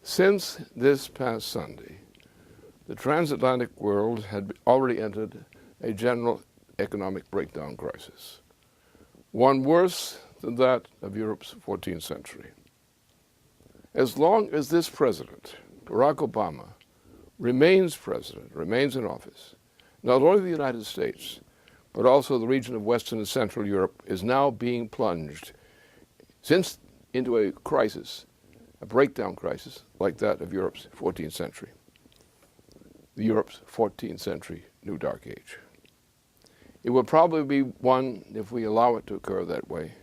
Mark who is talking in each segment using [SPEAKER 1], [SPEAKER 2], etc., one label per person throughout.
[SPEAKER 1] Since this past Sunday, the transatlantic world had already entered a general economic breakdown crisis, one worse than that of Europe's 14th century. As long as this president, Barack Obama, remains in office, not only the United States, but also the region of Western and Central Europe is now being plunged into a crisis, a breakdown crisis like that of Europe's 14th century, Europe's 14th century New Dark Age. It will probably be one, if we allow it to occur that way,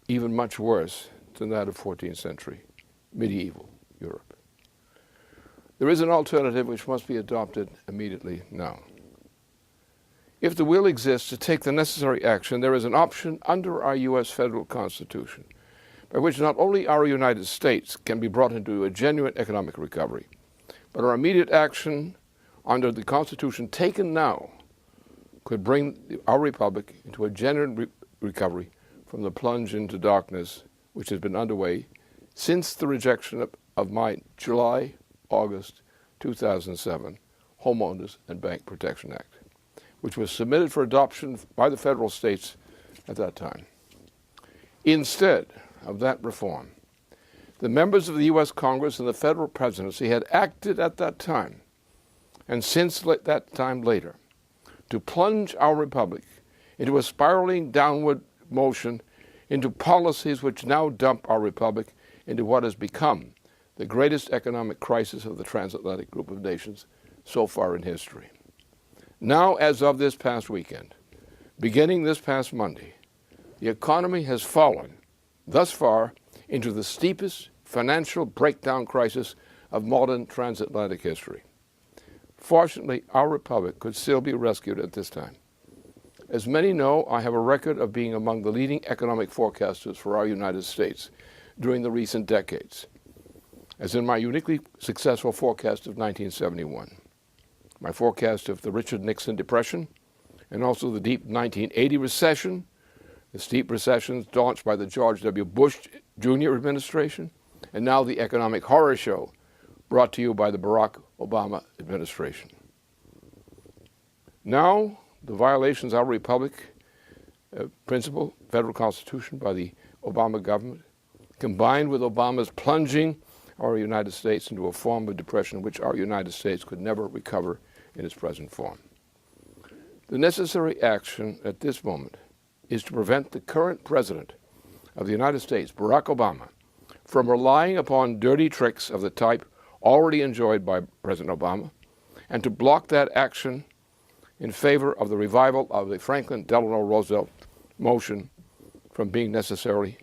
[SPEAKER 1] even much worse than that of 14th century medieval Europe. There is an alternative which must be adopted immediately now. If the will exists to take the necessary action, there is an option under our U.S. federal Constitution by which not only our United States can be brought into a genuine economic recovery, but our immediate action under the Constitution taken now could bring our republic into a genuine recovery from the plunge into darkness which has been underway since the rejection of my July-August 2007 Homeowners and Bank Protection Act, which was submitted for adoption by the federal states at that time. Instead of that reform, the members of the U.S. Congress and the federal presidency had acted at that time, and since that time later, to plunge our republic into a spiraling downward motion into policies which now dump our republic into what has become the greatest economic crisis of the transatlantic group of nations so far in history. Now, as of this past weekend, beginning this past Monday, the economy has fallen, thus far, into the steepest financial breakdown crisis of modern transatlantic history. Fortunately, our republic could still be rescued at this time. As many know, I have a record of being among the leading economic forecasters for our United States during the recent decades, as in my uniquely successful forecast of 1971. My forecast of the Richard Nixon Depression, and also the deep 1980 recession, the steep recessions launched by the George W. Bush Jr. administration, and now the economic horror show brought to you by the Barack Obama administration. Now, the violations of our republic, principle, federal constitution by the Obama government, combined with Obama's plunging our United States into a form of depression which our United States could never recover in its present form. The necessary action at this moment is to prevent the current president of the United States, Barack Obama, from relying upon dirty tricks of the type already enjoyed by President Obama, and to block that action in favor of the revival of the Franklin Delano Roosevelt motion from being necessarily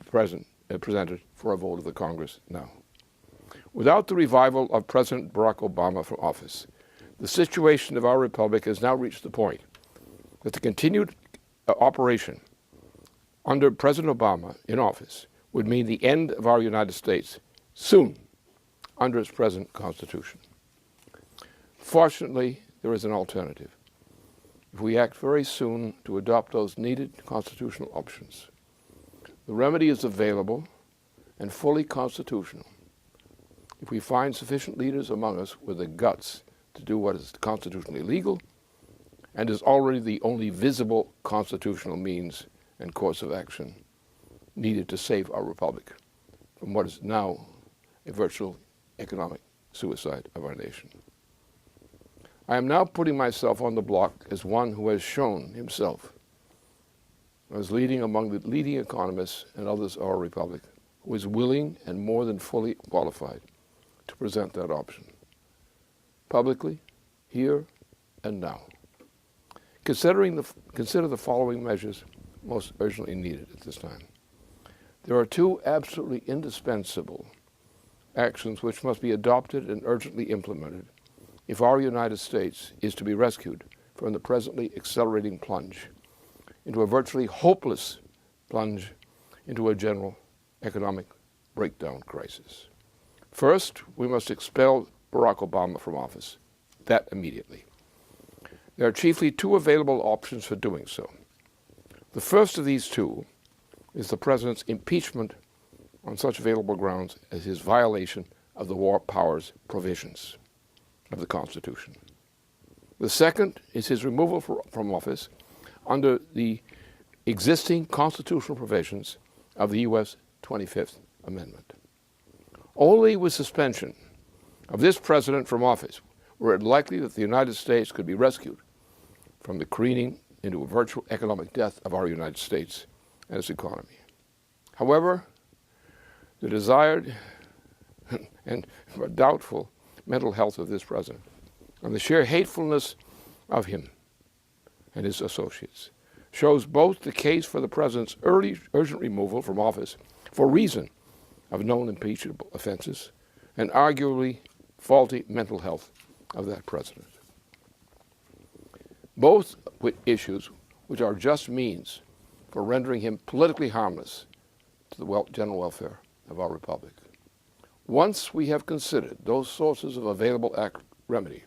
[SPEAKER 1] presented for a vote of the Congress now. Without the revival of President Barack Obama from office, the situation of our republic has now reached the point that the continued operation under President Obama in office would mean the end of our United States soon under its present Constitution. Fortunately, there is an alternative. If we act very soon to adopt those needed constitutional options, the remedy is available and fully constitutional if we find sufficient leaders among us with the guts to do what is constitutionally legal and is already the only visible constitutional means and course of action needed to save our republic from what is now a virtual economic suicide of our nation. I am now putting myself on the block as one who has shown himself as leading among the leading economists and others of our republic, who is willing and more than fully qualified to present that option publicly, here and now. Consider the following measures most urgently needed at this time. There are two absolutely indispensable actions which must be adopted and urgently implemented if our United States is to be rescued from the presently accelerating plunge into a virtually hopeless plunge into a general economic breakdown crisis. First, we must expel Barack Obama from office, that immediately. There are chiefly two available options for doing so. The first of these two is the President's impeachment on such available grounds as his violation of the war powers provisions of the Constitution. The second is his removal from office under the existing constitutional provisions of the U.S. 25th Amendment. Only with suspension of this president from office were it likely that the United States could be rescued from the careening into a virtual economic death of our United States and its economy. However, the desired and doubtful mental health of this president and the sheer hatefulness of him and his associates shows both the case for the president's urgent removal from office for reason of known impeachable offenses and arguably faulty mental health of that president. Both issues which are just means for rendering him politically harmless to the general welfare of our republic. Once we have considered those sources of available remedy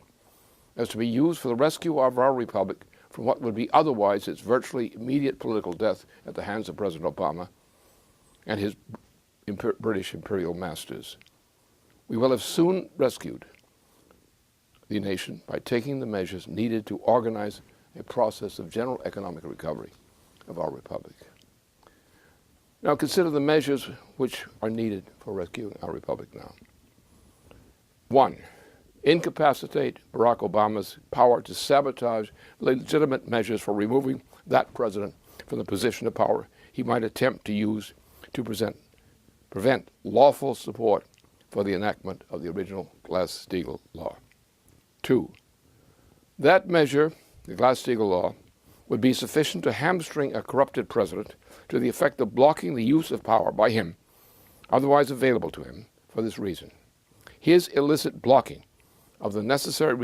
[SPEAKER 1] as to be used for the rescue of our republic from what would be otherwise its virtually immediate political death at the hands of President Obama and his British imperial masters, we will have soon rescued the nation by taking the measures needed to organize a process of general economic recovery of our republic. Now consider the measures which are needed for rescuing our republic now. 1. Incapacitate Barack Obama's power to sabotage legitimate measures for removing that president from the position of power he might attempt to use to prevent lawful support for the enactment of the original Glass-Steagall Law. 2. That measure, the Glass-Steagall Law, would be sufficient to hamstring a corrupted president to the effect of blocking the use of power by him, otherwise available to him, for this reason. His illicit blocking of the necessary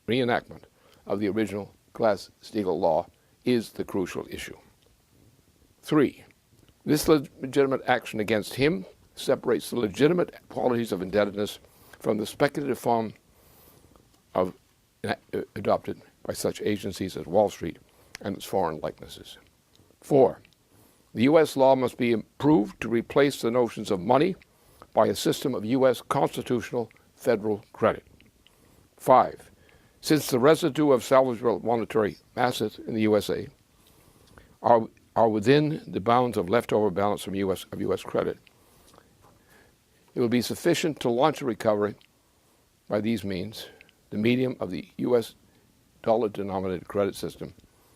[SPEAKER 1] reenactment of the original Glass-Steagall Law is the crucial issue. 3. This legitimate action against him separates the legitimate qualities of indebtedness from the speculative form adopted by such agencies as Wall Street and its foreign likenesses. 4. The U.S. law must be improved to replace the notions of money by a system of U.S. constitutional federal credit. 5. Since the residue of salvageable monetary assets in the USA are within the bounds of leftover balance from U.S. credit, it will be sufficient to launch a recovery by these means. The medium of the U.S. dollar-denominated credit system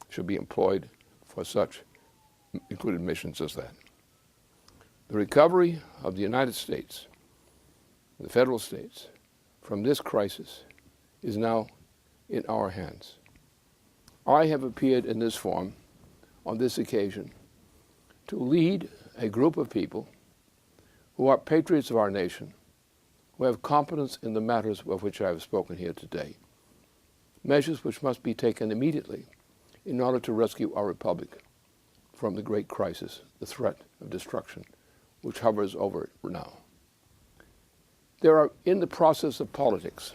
[SPEAKER 1] should be employed for such included missions as that. The recovery of the United States, the federal states, from this crisis is now in our hands. I have appeared in this form on this occasion to lead a group of people who are patriots of our nation, who have competence in the matters of which I have spoken here today, measures which must be taken immediately in order to rescue our republic from the great crisis, the threat of destruction, which hovers over it now. There are, in the process of politics,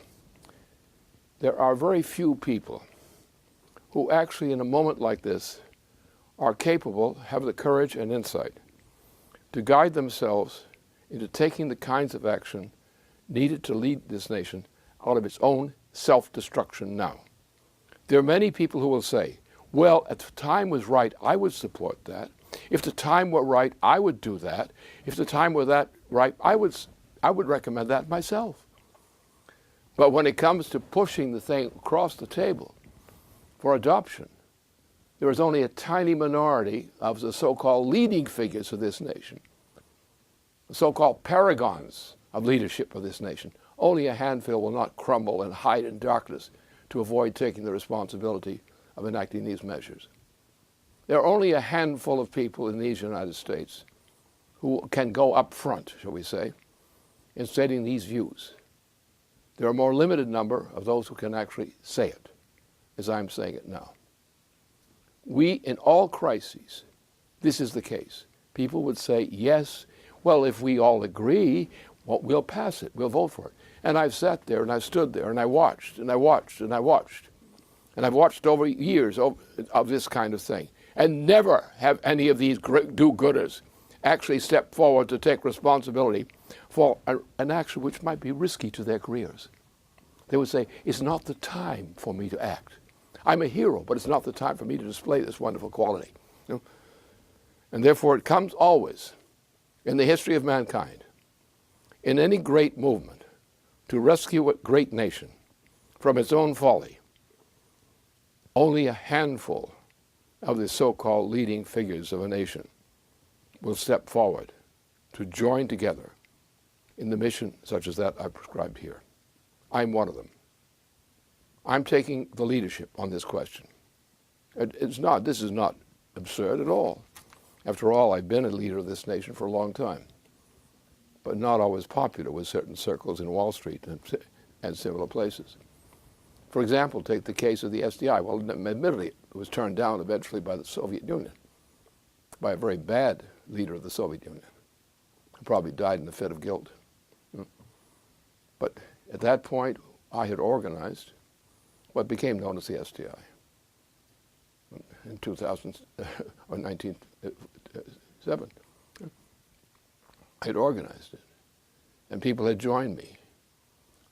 [SPEAKER 1] there are very few people who actually in a moment like this are capable, have the courage and insight to guide themselves into taking the kinds of action needed to lead this nation out of its own self-destruction now. There are many people who will say, well, if the time was right, I would support that. If the time were right, I would do that. If the time were that right, I would recommend that myself. But when it comes to pushing the thing across the table for adoption, there is only a tiny minority of the so-called leading figures of this nation, the so-called paragons of leadership of this nation. Only a handful will not crumble and hide in darkness to avoid taking the responsibility of enacting these measures. There are only a handful of people in these United States who can go up front, shall we say, in stating these views. There are a more limited number of those who can actually say it, as I'm saying it now. We, in all crises, this is the case. People would say, yes, well, if we all agree, well, we'll pass it, we'll vote for it. And I've sat there and I've stood there and I watched and I watched and I watched. And I've watched over years of this kind of thing. And never have any of these do-gooders actually step forward to take responsibility for an action which might be risky to their careers. They would say, it's not the time for me to act. I'm a hero, but it's not the time for me to display this wonderful quality. You know? And therefore it comes always in the history of mankind, in any great movement, to rescue a great nation from its own folly. Only a handful of the so-called leading figures of a nation will step forward to join together in the mission such as that I prescribed here. I'm one of them. I'm taking the leadership on this question. This is not absurd at all. After all, I've been a leader of this nation for a long time, but not always popular with certain circles in Wall Street and similar places. For example, take the case of the SDI. Well, admittedly, it was turned down eventually by the Soviet Union, by a very bad leader of the Soviet Union, who probably died in a fit of guilt. But at that point, I had organized what became known as the SDI in 2000 or 1907. I had organized it, and people had joined me,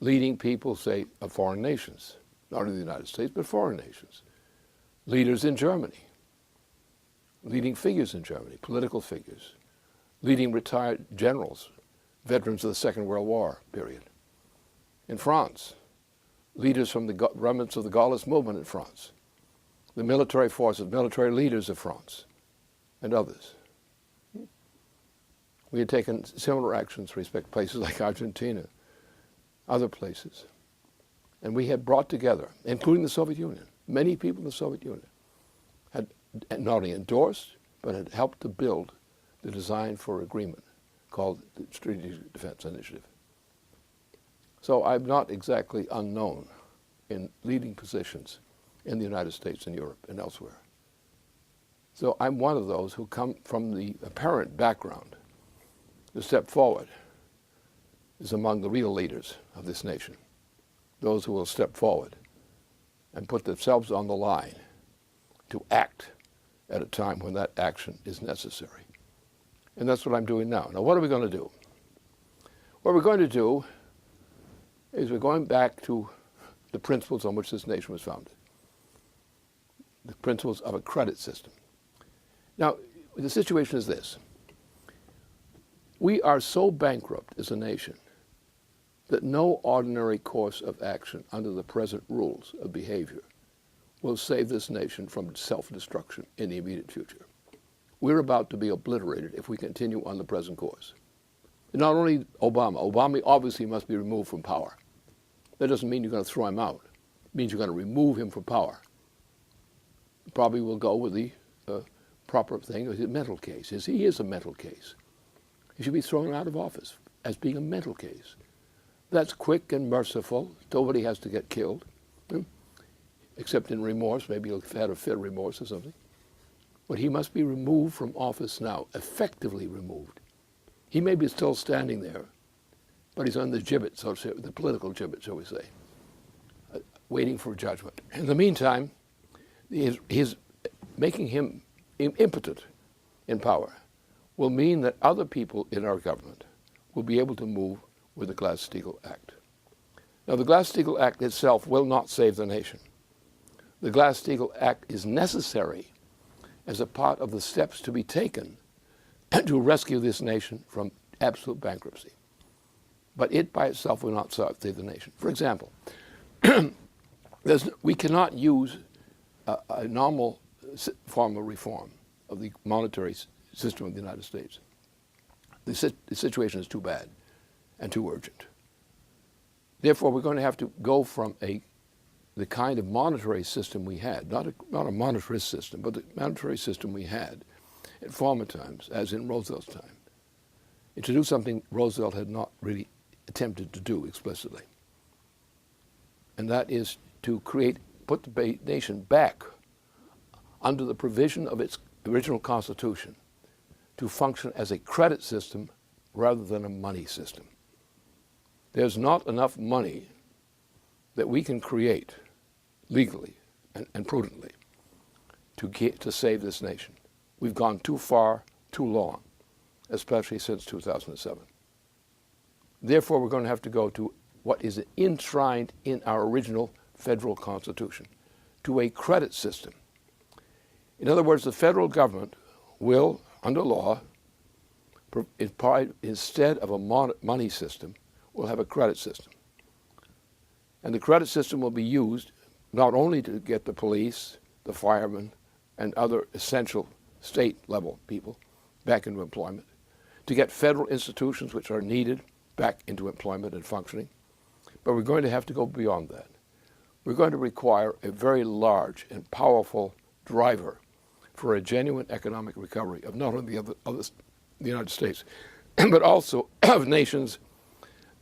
[SPEAKER 1] leading people, say, of foreign nations, not only the United States, but foreign nations, leaders in Germany, leading figures in Germany, political figures, leading retired generals, veterans of the Second World War period. In France, leaders from the remnants of the Gaullist movement in France, the military forces, military leaders of France, and others. We had taken similar actions with respect to places like Argentina, other places. And we had brought together, including the Soviet Union, many people in the Soviet Union had not only endorsed, but had helped to build the design for agreement called the Strategic Defense Initiative. So I'm not exactly unknown in leading positions in the United States and Europe and elsewhere. So I'm one of those who come from the apparent background. The step forward is among the real leaders of this nation, those who will step forward and put themselves on the line to act at a time when that action is necessary. And that's what I'm doing now. Now, what are we going to do? What we're going to do is we're going back to the principles on which this nation was founded, the principles of a credit system. Now, the situation is this. We are so bankrupt as a nation that no ordinary course of action under the present rules of behavior will save this nation from self-destruction in the immediate future. We're about to be obliterated if we continue on the present course. And not only Obama obviously must be removed from power. That doesn't mean you're going to throw him out. It means you're going to remove him from power. Probably will go with the proper thing, is a mental case. He is a mental case. He should be thrown out of office as being a mental case. That's quick and merciful. Nobody has to get killed, except in remorse. Maybe he'll have had a fit of remorse or something. But he must be removed from office now, effectively removed. He may be still standing there, but he's on the gibbet, so to say, the political gibbet, shall we say, waiting for judgment. In the meantime, his making him impotent in power will mean that other people in our government will be able to move with the Glass-Steagall Act. Now, the Glass-Steagall Act itself will not save the nation. The Glass-Steagall Act is necessary as a part of the steps to be taken to rescue this nation from absolute bankruptcy. But it by itself will not save the nation. For example, we cannot use a normal form of reform of the monetary system of the United States. The situation is too bad and too urgent. Therefore, we're going to have to go from the kind of monetary system we had, not a monetarist system, but the monetary system we had at former times, as in Roosevelt's time, and to do something Roosevelt had not really attempted to do explicitly. And that is to put the nation back under the provision of its original Constitution to function as a credit system rather than a money system. There's not enough money that we can create legally and prudently to save this nation. We've gone too far, too long, especially since 2007. Therefore, we're going to have to go to what is enshrined in our original federal constitution, to a credit system. In other words, the federal government will, under law, instead of a money system, will have a credit system. And the credit system will be used not only to get the police, the firemen, and other essential state-level people back into employment, to get federal institutions which are needed back into employment and functioning, but we're going to have to go beyond that. We're going to require a very large and powerful driver for a genuine economic recovery of not only the United States, but also of nations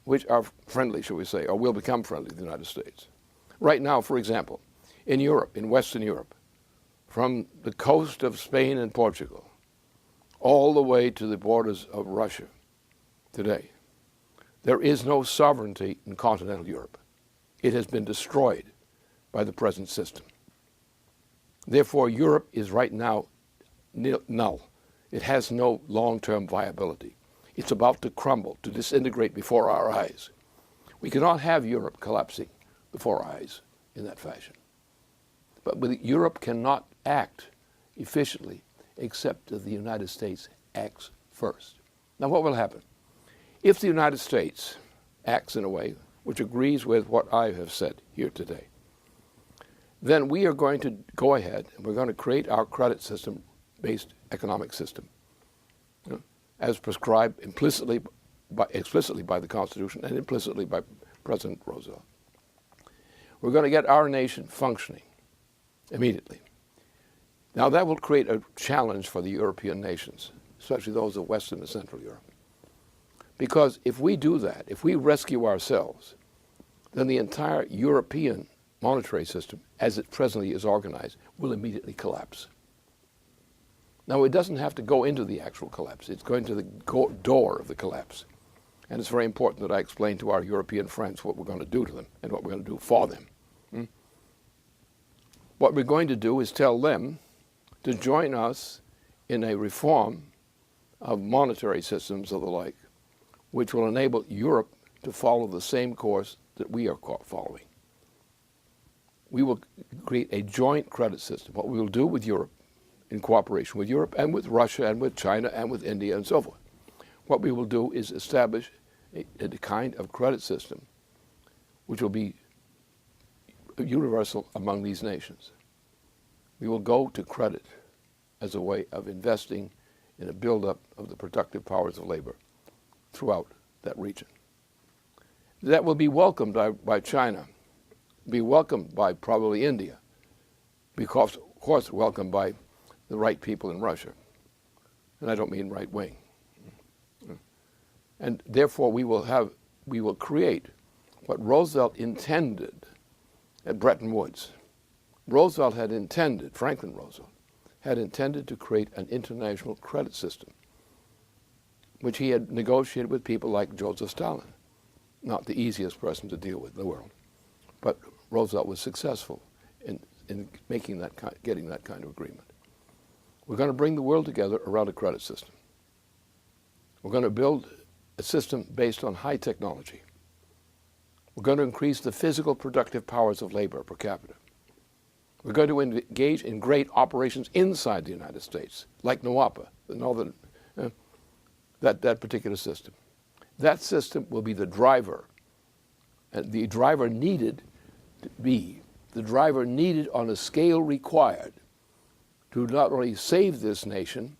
[SPEAKER 1] which are friendly, shall we say, or will become friendly to the United States. Right now, for example, in Europe, in Western Europe, from the coast of Spain and Portugal, all the way to the borders of Russia today, there is no sovereignty in continental Europe. It has been destroyed by the present system. Therefore, Europe is right now null. It has no long-term viability. It's about to crumble, to disintegrate before our eyes. We cannot have Europe collapsing before our eyes in that fashion. But Europe cannot act efficiently except that the United States acts first. Now, what will happen? If the United States acts in a way which agrees with what I have said here today, then we are going to go ahead and we're going to create our credit system-based economic system, as prescribed explicitly by the Constitution and implicitly by President Roosevelt. We're going to get our nation functioning immediately. Now, that will create a challenge for the European nations, especially those of Western and Central Europe. Because if we do that, if we rescue ourselves, then the entire European monetary system, as it presently is organized, will immediately collapse. Now, it doesn't have to go into the actual collapse. It's going to the door of the collapse. And it's very important that I explain to our European friends what we're going to do to them and what we're going to do for them. What we're going to do is tell them to join us in a reform of monetary systems of the like, which will enable Europe to follow the same course that we are following. We will create a joint credit system. What we will do with Europe, in cooperation with Europe and with Russia and with China and with India and so forth, what we will do is establish a kind of credit system which will be universal among these nations. We will go to credit as a way of investing in a buildup of the productive powers of labor throughout that region. That will be welcomed by China, be welcomed by probably India, because, of course, welcomed by the right people in Russia. And I don't mean right wing. And therefore, we will create what Roosevelt intended at Bretton Woods. Franklin Roosevelt had intended to create an international credit system, which he had negotiated with people like Joseph Stalin, not the easiest person to deal with in the world. But Roosevelt was successful in getting that kind of agreement. We're going to bring the world together around a credit system. We're going to build a system based on high technology. We're going to increase the physical productive powers of labor per capita. We're going to engage in great operations inside the United States, like NAWAPA, the northern, that particular system. That system will be the driver, and the driver needed on a scale required to not only save this nation,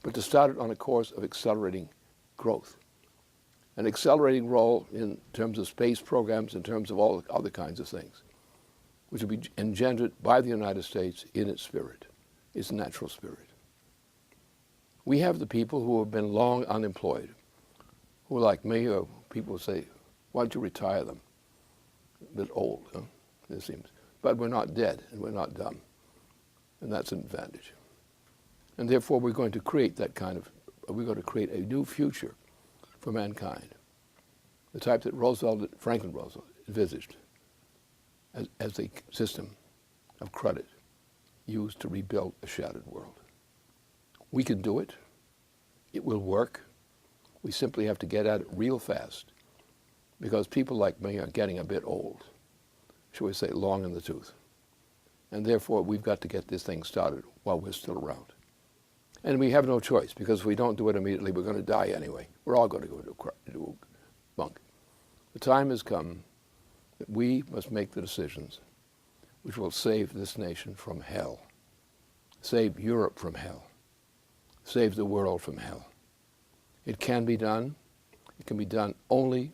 [SPEAKER 1] but to start it on a course of accelerating growth. An accelerating role in terms of space programs, in terms of all other kinds of things, which will be engendered by the United States in its spirit, its natural spirit. We have the people who have been long unemployed, who are like me, or people say, why don't you retire them? A bit old, it seems. But we're not dead, and we're not dumb. And that's an advantage. And therefore, we're going to create we're going to create a new future for mankind, the type that Franklin Roosevelt envisaged as a system of credit used to rebuild a shattered world. We can do it. It will work. We simply have to get at it real fast, because people like me are getting a bit old, shall we say, long in the tooth. And therefore, we've got to get this thing started while we're still around. And we have no choice, because if we don't do it immediately, we're going to die anyway. We're all going to go into a bunk. The time has come that we must make the decisions which will save this nation from hell, save Europe from hell, save the world from hell. It can be done. It can be done only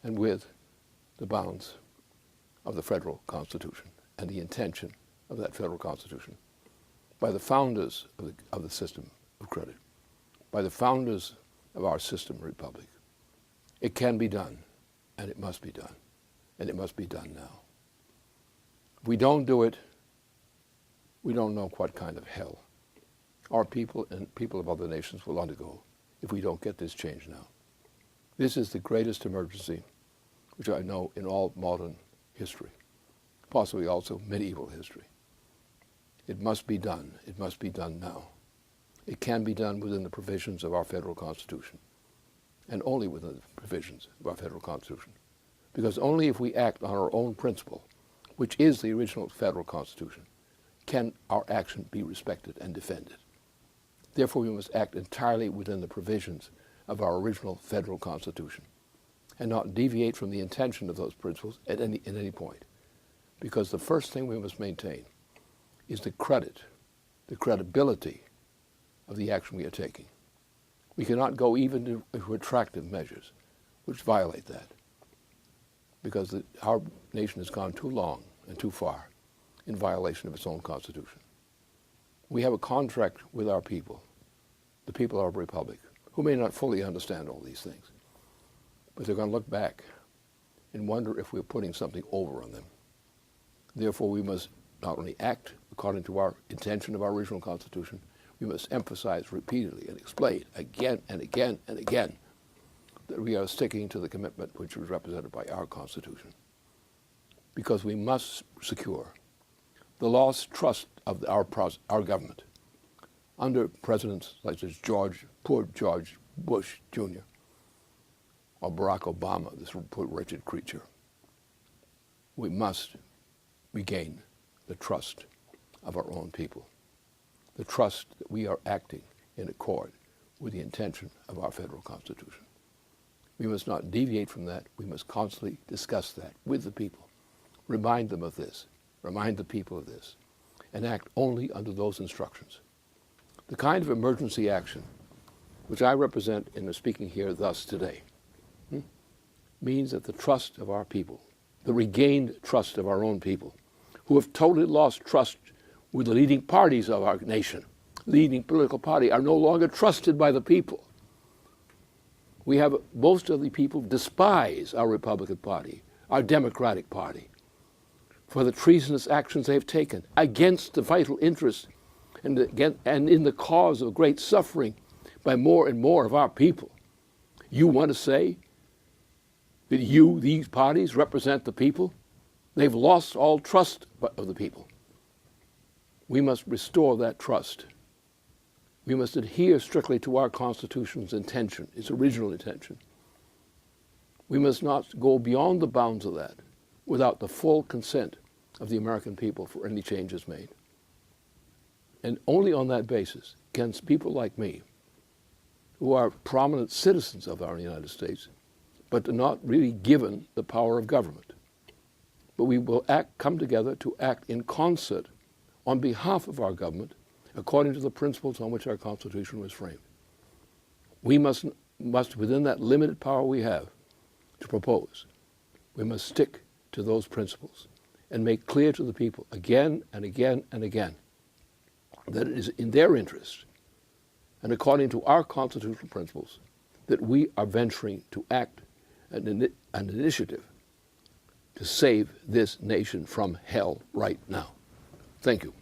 [SPEAKER 1] and with the bounds of the federal Constitution and the intention of that federal Constitution, by the founders of the system of credit, by the founders of our system republic. It can be done, and it must be done, and it must be done now. If we don't do it, we don't know what kind of hell our people and people of other nations will undergo if we don't get this change now. This is the greatest emergency which I know in all modern history, possibly also medieval history. It must be done. It must be done now. It can be done within the provisions of our federal Constitution, and only within the provisions of our federal Constitution. Because only if we act on our own principle, which is the original federal Constitution, can our action be respected and defended. Therefore, we must act entirely within the provisions of our original federal Constitution, and not deviate from the intention of those principles at any point. Because the first thing we must maintain is the credibility of the action we are taking. We cannot go even to retractive measures which violate that, because our nation has gone too long and too far in violation of its own Constitution. We have a contract with our people, the people of our republic, who may not fully understand all these things, but they're going to look back and wonder if we're putting something over on them. Therefore, we must not only act according to our intention of our original Constitution, we must emphasize repeatedly and explain again and again and again that we are sticking to the commitment which was represented by our Constitution. Because we must secure the lost trust of our government under presidents like this poor George Bush Jr. or Barack Obama, this poor wretched creature. We must regain the trust of our own people, the trust that we are acting in accord with the intention of our federal Constitution. We must not deviate from that. We must constantly discuss that with the people, remind them of this, remind the people of this, and act only under those instructions. The kind of emergency action which I represent in speaking here thus today means that the trust of our people, the regained trust of our own people, who have totally lost trust with the leading parties of our nation, leading political party, are no longer trusted by the people. We have most of the people despise our Republican Party, our Democratic Party, for the treasonous actions they have taken against the vital interests and in the cause of great suffering by more and more of our people. You want to say that these parties, represent the people? They've lost all trust of the people. We must restore that trust. We must adhere strictly to our Constitution's intention, its original intention. We must not go beyond the bounds of that without the full consent of the American people for any changes made. And only on that basis can people like me, who are prominent citizens of our United States, but are not really given the power of government, but we will come together to act in concert on behalf of our government according to the principles on which our Constitution was framed. We must, within that limited power we have to propose, we must stick to those principles and make clear to the people again and again and again that it is in their interest and according to our constitutional principles that we are venturing to act an initiative to save this nation from hell right now. Thank you.